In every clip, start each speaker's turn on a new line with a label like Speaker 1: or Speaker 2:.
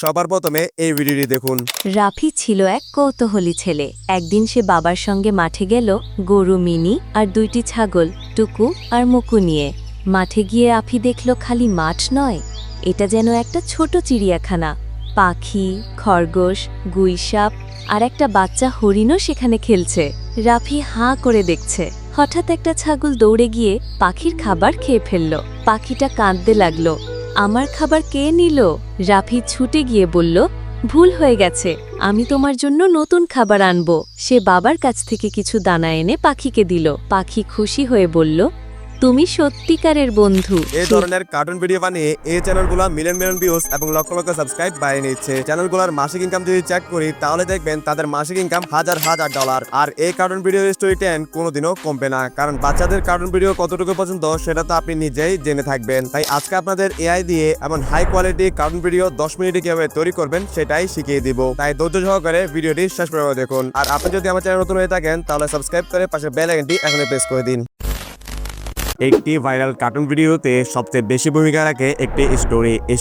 Speaker 1: সবার প্রথমে এই ভিডিওটি দেখুন।
Speaker 2: রাফি ছিল এক কৌতূহলী ছেলে। একদিন সে বাবার সঙ্গে মাঠে গেল গরু মিনি আর 2টি ছাগল টুকু আর মুকু নিয়ে। মাঠে গিয়ে রাফি দেখল খালি মাঠ নয়, এটা যেন একটা ছোট চিড়িয়াখানা। পাখি, খরগোশ, গুইসাপ আর একটা বাচ্চা হরিণও সেখানে খেলছে। রাফি হাঁ করে দেখছে। হঠাৎ একটা ছাগল দৌড়ে গিয়ে পাখির খাবার খেয়ে ফেলল। পাখিটা কাঁদতে লাগলো, আমার খাবার কে নিল? রাফি ছুটে গিয়ে বলল, ভুল হয়ে গেছে, আমি তোমার জন্য নতুন খাবার আনবো। সে বাবার কাছ থেকে কিছু দানা এনে পাখিকে দিল। পাখি খুশি হয়ে বলল, তুমি সত্যিকারের বন্ধু।
Speaker 1: এই ধরনের কার্টুন ভিডিও বানিয়ে এই চ্যানেলগুলো মিলিয়ন ভিউজ এবং লক্ষ লক্ষ সাবস্ক্রাইব বাড়িয়ে নিচ্ছে। চ্যানেলগুলোর মাসিক ইনকাম যদি চেক করি তাহলে দেখবেন তাদের মাসিক ইনকাম হাজার ডলার। আর এই কার্টুন ভিডিও স্টোরি টেন কোনোদিনও কমবে না, কারণ বাচ্চাদের কার্টুন ভিডিও কতটুকু পছন্দ সেটা তো আপনি নিজেই জেনে থাকবেন। তাই আজকে আপনাদের এআই দিয়ে এমন হাই কোয়ালিটি কার্টুন ভিডিও 10 মিনিটে কিভাবে তৈরি করবেন সেটাই শিখিয়ে দিব। তাই ধৈর্য সহকারে ভিডিওটি শেষ পর্যন্ত দেখুন। আর আপনি যদি আমার চ্যানেল নতুন হয়ে থাকেন তাহলে সাবস্ক্রাইব করে পাশে বেল আইকনটি এখনই প্রেস করে দিন। একটি ভাইরাল কার্টুন ভিডিওতে সবচেয়ে বেশি ভূমিকা রাখে একটি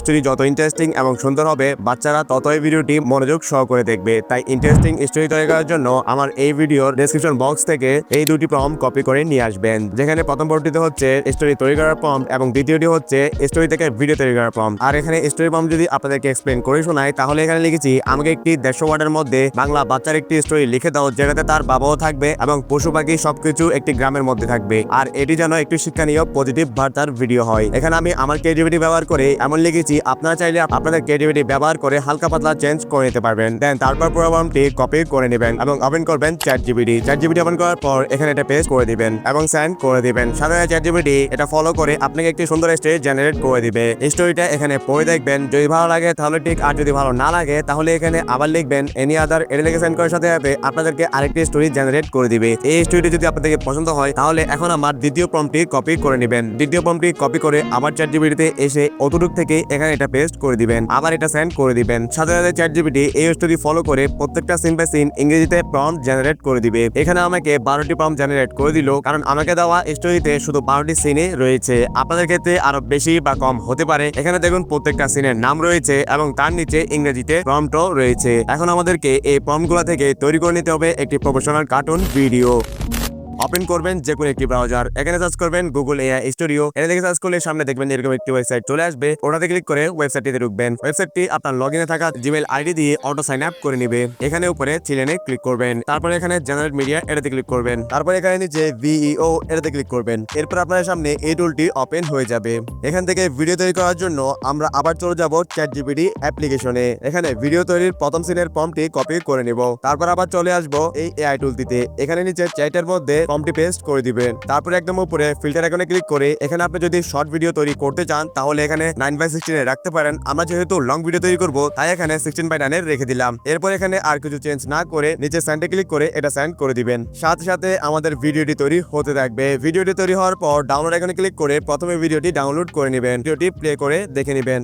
Speaker 1: স্টোরি যত ইন্টারেস্টিং এবং সুন্দর হবে বাচ্চারা ততই ভিডিওটি মনোযোগ সহকারে দেখবে। তাই ইন্টারেস্টিং স্টোরি তৈরি করার জন্য আমার এই ভিডিওর ডেসক্রিপশন বক্স থেকে এই দুটি প্রম্পট কপি করে নিয়ে আসবেন। যেখানে প্রথম পর্বটিতে হচ্ছে স্টোরি তৈরি করার প্রম্পট এবং দ্বিতীয়টি হচ্ছে স্টোরি থেকে ভিডিও তৈরি করার প্রম্পট। আর এখানে স্টোরি প্রম্পট যদি আপনাদেরকে এক্সপ্লেন করে শোনায় তাহলে এখানে লিখেছি, আমাকে একটি 150 ওয়ার্ডের মধ্যে বাংলা বাচ্চার একটি স্টোরি লিখে দাও যেটাতে তার বাবাও থাকবে এবং পশু পাখি সবকিছু একটি গ্রামের মধ্যে থাকবে, আর এটি যেন একটু শিক্ষণীয় পজিটিভ বার্তার ভিডিও হয়। এখানে আমি আমার ক্রিয়েটিভিটি ব্যবহার করে এমন লিখেছি, আপনারা চাইলে আপনাদের ক্রিয়েটিভিটি ব্যবহার করে হালকা পাতলা চেঞ্জ করে নিতে পারবেন। দেন তারপর প্রোগ্রামটি কপি করে নেবেন এবং ওপেন করবেন চ্যাটজিপিটি ওপেন করার পর এখানে এটা পেস্ট করে দিবেন এবং সেন্ড করে দিবেন। সাধারণত চ্যাটজিপিটি এটা ফলো করে আপনাকে একটি সুন্দর স্টোরি জেনারেট করে দিবে। স্টোরিটা এখানে পড়ে দেখবেন, যদি ভালো লাগে তাহলে ঠিক, আর যদি ভালো না লাগে তাহলে এখানে আবার লিখবেন এনি আদার। এটা লিখে সেন্ড করার সাথে সাথে আপনাদেরকে আরেকটি স্টোরি জেনারেট করে দিবে। এই স্টোরিটি যদি আপনাদেরকে পছন্দ হয় তাহলে এখন আমার দ্বিতীয় প্রম্পটটি কপি করে নেবেন। দ্বিতীয় প্রম্পটটি কপি করে আবার চ্যাটজিপিটিতে এসে অতটুক থেকে এখানে এটা পেস্ট করে দিবেন, আবার এটা সেন্ড করে দিবেন। সাথে সাথে চ্যাটজিপিটি এই স্টোরি ফলো করে প্রত্যেকটা সিন বাই সিন ইংরেজিতে প্রম্পট জেনারেট করে দিবে। এখানে আমাকে 12টি প্রম্পট জেনারেট করে দিল, কারণ আমাকে দেওয়া স্টোরিতে শুধু 12টি সিনে রয়েছে। আপনাদের ক্ষেত্রে আরো বেশি বা কম হতে পারে। এখানে দেখুন প্রত্যেকটা সিনের নাম রয়েছে এবং তার নিচে ইংরেজিতে প্রম্পটও রয়েছে। এখন আমাদেরকে এই প্রম্পটগুলো থেকে তৈরি করে নিতে হবে একটি প্রফেশনাল কার্টুন ভিডিও। ওপেন করবেন যে কোনো একটি ব্রাউজার, এখানে সার্চ করবেন গুগল এআই স্টুডিও। এটা দেখে সার্চ করলে সামনে দেখবেন এরকম একটি ওয়েবসাইট চলে আসবে। ওটাতে ক্লিক করে ওয়েবসাইটটিতে ঢুকবেন। ওয়েবসাইটটি আপনার লগইনে থাকা জিমেইল আইডি দিয়ে অটো সাইন আপ করে নেবে। এখানে উপরে চিলেনে ক্লিক করবেন, তারপর এখানে জেনারেট মিডিয়া এটাতে ক্লিক করবেন, তারপর এখানে নিচে ভিইও এটাতে ক্লিক করবেন। এরপর আপনার সামনে এই টুলটি ওপেন হয়ে যাবে। এখান থেকে ভিডিও তৈরি করার জন্য আমরা আবার চলে যাব চ্যাটজিপিটি অ্যাপ্লিকেশনে। এখানে ভিডিও তৈরির প্রথম সিনের প্রম্পটটি কপি করে নিব, তারপর আবার চলে আসব এই এআই টুলটিতে। এখানে নিচে চ্যাটের মধ্যে প্রম্পটটি পেস্ট করে দিবেন। তারপর একদম উপরে ফিল্টার আইকনে ক্লিক করে এখানে আপনি যদি শর্ট ভিডিও তৈরি করতে চান তাহলে এখানে 9:16 এ রাখতে পারেন। আমরা যেহেতু লং ভিডিও তৈরি করব তাই এখানে 16:9 রেখে দিলাম। এরপর এখানে আর কিছু চেঞ্জ না করে নিচে সেন্ডে ক্লিক করে এটা সেন্ড করে দিবেন। সাথে সাথে আমাদের ভিডিওটি তৈরি হতে থাকবে। ভিডিওটি তৈরি হওয়ার পর ডাউনলোড আইকনে ক্লিক করে প্রথমে ভিডিওটি ডাউনলোড করে নেবেন। ভিডিওটি প্লে করে দেখে নেবেন।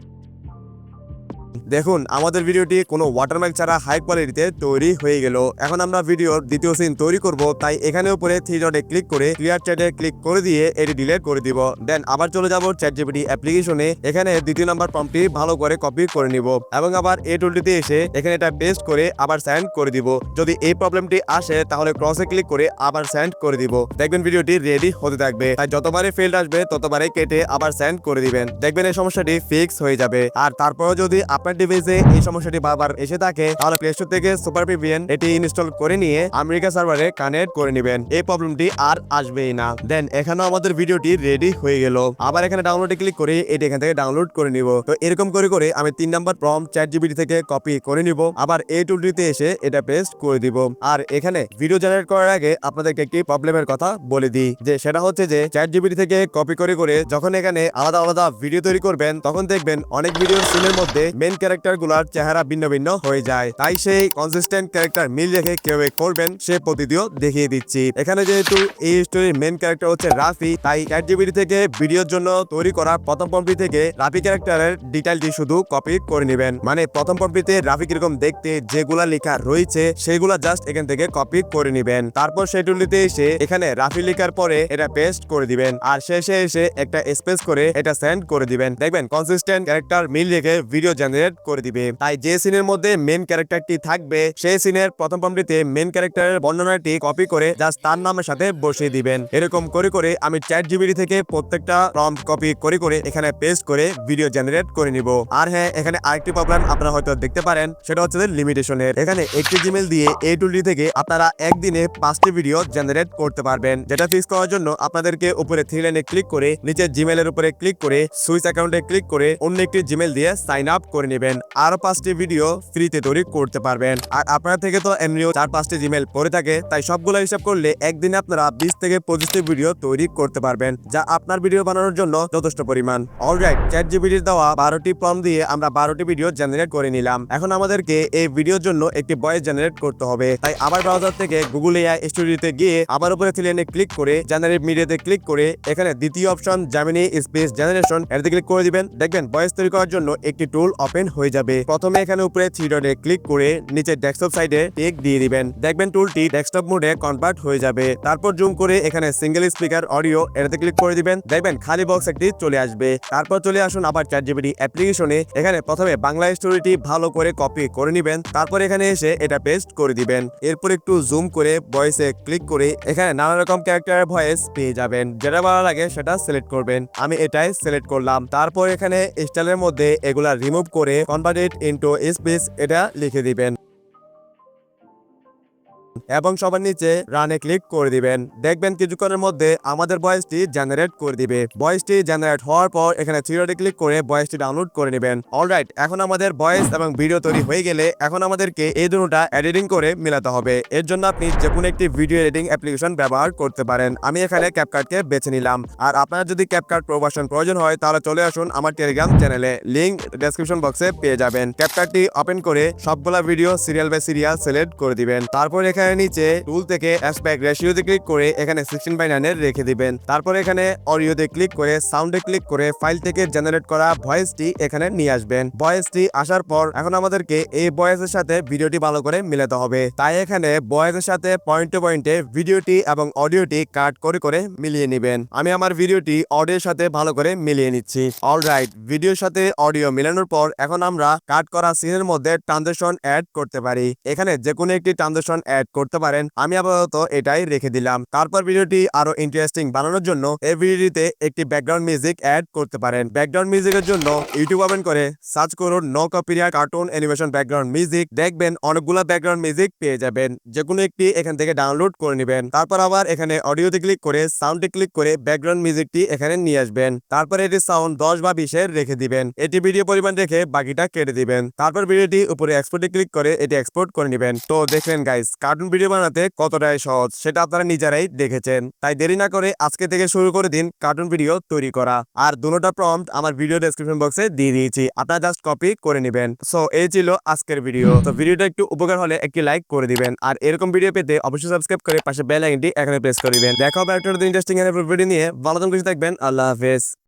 Speaker 1: দেখুন আমাদের ভিডিওটি কোনো ওয়াটারমার্ক ছাড়া হাই কোয়ালিটিতে তৈরি হয়ে গেল। এখন আমরা ভিডিওর দ্বিতীয় সিন তৈরি করব, তাই এখানে উপরে 3 ডটে ক্লিক করে ক্লিয়ার চ্যাটে ক্লিক করে দিয়ে এটি ডিলিট করে দিব। দেন আবার চলে যাব চ্যাটজিপিটি অ্যাপ্লিকেশনে। এখানে দ্বিতীয় নাম্বার প্রম্পটটি ভালো করে কপি করে নিব এবং আবার এই টুলটিতে এসে এখানে এটা পেস্ট করে আবার সেন্ড করে দিব। যদি এই প্রবলেমটি আসে তাহলে ক্রসে ক্লিক করে আবার সেন্ড করে দিব। দেখবেন ভিডিওটি রেডি হতে থাকবে। তাই যতবারই ফেল্ড আসবে ততবারই কেটে আবার সেন্ড করে দিবেন। দেখবেন এই সমস্যাটি ফিক্স হয়ে যাবে। আর তারপরেও যদি আপনার ডিভাইসে এই সমস্যাটি বারবার এসে থাকে তাহলে প্লে স্টোর থেকে সুপার পিভিএন এটি ইনস্টল করে নিয়ে আমেরিকা সার্ভারে কানেক্ট করে নেবেন। এই প্রবলেমটি আর আসবেই না। দেন এখানে আমাদের ভিডিওটি রেডি হয়ে গেল। আবার এখানে ডাউনলোডে ক্লিক করে এটি এখান থেকে ডাউনলোড করে নিব। তো এরকম করে করে আমি 3 নাম্বার প্রম্পট চ্যাটজিপিটি থেকে কপি করে নিব। আবার এই টুলটিতে এসে এটা পেস্ট করে দিব। আর এখানে ভিডিও জেনারেট করার আগে আপনাদেরকে একটি প্রবলেমের কথা বলে দিই, যে সেটা হচ্ছে যে চ্যাটজিপিটি থেকে কপি করে করে যখন এখানে আলাদা আলাদা ভিডিও তৈরি করবেন তখন দেখবেন অনেক ভিডিওর সিনের মধ্যে মেইন ক্যারেক্টার গুলার চেহারা ভিন্ন ভিন্ন হয়ে যায়। তাই সেই কনসিস্টেন্ট ক্যারেক্টার মিল রেখে কিভাবে করবেন সে পদ্ধতিও দেখিয়ে দিচ্ছি। এখানে যেহেতু এই স্টোরির মেইন ক্যারেক্টার হচ্ছে রাফি, তাই চ্যাটজিপিটি থেকে ভিডিওর জন্য তৈরি করা প্রথম প্রম্পটটি থেকে রাফি ক্যারেক্টারের ডিটেইলটি শুধু কপি করে নেবেন। মানে প্রথম প্রম্পটটিতে রাফি কিরকম দেখতে যেগুলা লেখা রয়েছে সেগুলা জাস্ট এখান থেকে কপি করে নেবেন। তারপর সেই টুলটিতে এসে এখানে রাফি লেখার পরে এটা পেস্ট করে দিবেন আর শেষে এসে একটা স্পেস করে এটা সেন্ড করে দিবেন। দেখবেন কনসিস্টেন্ট ক্যারেক্টার মিল রেখে ভিডিও জেনারেট জেনারেট করে দিবে। তাই যে সিনের মধ্যে মেন ক্যারেক্টারটি থাকবে সেই সিনের প্রথম প্রম্পটিতে মেন ক্যারেক্টারের বর্ণনাটি কপি করে জাস্ট তার নামের সাথে বসিয়ে দিবেন। এরকম করে করে আমি চ্যাট জিপিটি থেকে প্রত্যেকটা প্রম্পট কপি করে করে এখানে পেস্ট করে ভিডিও জেনারেট করে নিব। আর হ্যাঁ, এখানে আরেকটি প্রবলেম আপনারা হয়তো দেখতে পারেন, সেটা হচ্ছে লিমিটেশনের। এখানে একটি জিমেল দিয়ে এই টুলটি থেকে আপনারা একদিনে 5টি ভিডিও জেনারেট করতে পারবেন। যেটা ফিক্স করার জন্য আপনাদেরকে উপরে 3 লাইনে ক্লিক করে নিচে জিমেলের উপরে ক্লিক করে সুইচ অ্যাকাউন্টে ক্লিক করে অন্য একটি জিমেল দিয়ে সাইন আপ করে নেবেন। আরো 5টি ভিডিও ফ্রিতে তৈরি করতে পারবেন। আর আপনার থেকে তো এমনিও 4-5টি জিমেল পড়ে থাকে, তাই সবগুলো হিসাব করলে একদিনে আপনারা 20 থেকে 25টি ভিডিও তৈরি করতে পারবেন, যা আপনার ভিডিও বানানোর জন্য যথেষ্ট পরিমাণ। অলরাইট, চ্যাট জিপিটির দেওয়া 12টি প্রম্পট দিয়ে আমরা 12টি ভিডিও জেনারেট করে নিলাম। এখন আমাদেরকে এই ভিডিওর জন্য একটি ভয়েস জেনারেট করতে হবে। তাই আবার ব্রাউজার থেকে গুগল এআই স্টুডিওতে গিয়ে আবার উপরে 3 লাইনে ক্লিক করে জেনারেট মিডিয়াতে ক্লিক করে এখানে দ্বিতীয় অপশন জেমিনি স্পেস জেনারেশন এটাতে ক্লিক করে দিবেন। দেখবেন ভয়েস তৈরি করার জন্য একটি টুল ওপেন হয়ে যাবে। প্রথমে এখানে উপরে 3 ডটে ক্লিক করে নিচে ডেস্কটপ সাইডে টিক দিয়ে দিবেন। দেখবেন টুলটি ডেস্কটপ মোডে কনভার্ট হয়ে যাবে। তারপর জুম করে এখানে সিঙ্গেল স্পিকার অডিও এটাতে ক্লিক করে দিবেন। দেখবেন খালি বক্স একটি চলে আসবে। তারপর চলে আসুন আবার চ্যাট জিপিটি অ্যাপ্লিকেশনে। এখানে প্রথমে বাংলা স্টোরিটি ভালো করে কপি করে নেবেন। তারপর এখানে এসে এটা পেস্ট করে দিবেন। এরপর একটু জুম করে ভয়েসে ক্লিক করে এখানে নানা রকম ক্যারেক্টারের ভয়েস পেয়ে যাবেন। যেটা ভালো লাগে সেটা সিলেক্ট করবেন। আমি এটাই সিলেক্ট করলাম। তারপর এখানে স্টাইলের মধ্যে এগুলা রিমুভ করে কনভার্ট ইট ইনটু স্পিচ এটা লিখে দিবেন এবং সবার নিচে রানে ক্লিক করে দিবেন। দেখবেন কিছুক্ষণের মধ্যে আমাদের ভয়েসটি জেনারেট করে দিবে। ভয়েসটি জেনারেট হওয়ার পর এখানে 3 ডটে ক্লিক করে ভয়েসটি ডাউনলোড করে নেবেন। অলরাইট, এখন আমাদের ভয়েস এবং ভিডিও তৈরি হয়ে গেলে এখন আমাদেরকে এই দুটোটা এডিটিং করে মেলাতে হবে। এর জন্য আপনি যে কোনো একটি ভিডিও এডিটিং অ্যাপ্লিকেশন ব্যবহার করতে পারেন। আমি এখানে ক্যাপকাটকে বেছে নিলাম। আর আপনার যদি ক্যাপকাট প্রো ভার্সন প্রয়োজন হয় তাহলে চলে আসুন আমার টেলিগ্রাম চ্যানেলে, লিংক ডেসক্রিপশন বক্সে পেয়ে যাবেন। ক্যাপকাটটি ওপেন করে সবগুলা video serial by serial select করে দিবেন। তারপর এখানে নিচে টুল থেকে অ্যাসপেক্ট রেশিওতে ক্লিক করে এখানে 16:9 রেখে দিবেন। তারপর এখানে অডিওতে ক্লিক করে সাউন্ডে ক্লিক করে ফাইল থেকে জেনারেট করা ভয়েসটি এখানে নিয়ে আসবেন। ভয়েসটি আসার পর এখন আমাদেরকে এই ভয়েসের সাথে ভিডিওটি ভালো করে মিলাতে হবে। তাই এখানে ভয়েসের সাথে পয়েন্ট টু পয়েন্টে ভিডিওটি এবং অডিওটি কাট করে করে মিলিয়ে নেবেন। আমি আমার ভিডিওটি অডিওর সাথে ভালো করে মিলিয়ে নিচ্ছি। অলরাইট, ভিডিওর সাথে অডিও মিলানোর পর এখন আমরা কাট করা সিনের মধ্যে ট্রানজিশন অ্যাড করতে পারি। এখানে যে কোনো একটি ট্রানজিশন অ্যাড করতে পারেন। আমি আপাতত এটাই রেখে দিলাম। তারপর ভিডিওটি আরো ইন্টারেস্টিং বানানোর জন্য এই ভিডিওটিতে একটি ব্যাকগ্রাউন্ড মিউজিক অ্যাড করতে পারেন। ব্যাকগ্রাউন্ড মিউজিকের জন্য ইউটিউব ওপেন করে সার্চ করুন no copyright cartoon animation background music. দেখবেন অনেকগুলো ব্যাকগ্রাউন্ড মিউজিক পেয়ে যাবেন। যে কোনো একটি এখান থেকে ডাউনলোড করে নেবেন। তারপর আবার এখানে অডিওতে ক্লিক করে সাউন্ডে ক্লিক করে ব্যাকগ্রাউন্ড মিউজিকটি এখানে নিয়ে আসবেন। তারপর এটি সাউন্ড 10 বা 20 এর রেখে দিবেন। এটি ভিডিও পরিমাণ রেখে বাকিটা কেটে দিবেন। তারপর ভিডিওটি উপরে এক্সপোর্টে ক্লিক করে এটি এক্সপোর্ট করে নেবেন। তো দেখলেন গাইস, কার্টুন ভিডিও বানাতে কতটাই সহজ সেটা আপনারা নিজেরাই দেখেছেন। তাই দেরি না করে আজকে থেকে শুরু করে দিন কার্টুন ভিডিও তৈরি করা। আর দুটোটা প্রম্পট আমার ভিডিও ডেসক্রিপশন বক্সে দিয়ে দিয়েছি, আপনারা জাস্ট কপি করে নেবেন। সো এই ছিল আজকের ভিডিও। তো ভিডিওটা একটু উপকার হলে একটি লাইক করে দিবেন। আর এরকম ভিডিও পেতে অবশ্যই সাবস্ক্রাইব করে পাশে বেল আইকনটি এখানে প্রেস করে দিবেন। দেখা হবে একটা ইন্টারেস্টিং ভিডিও নিয়ে। ভালো থাকবেন, খুশি থাকবেন। আল্লাহ হাফেজ।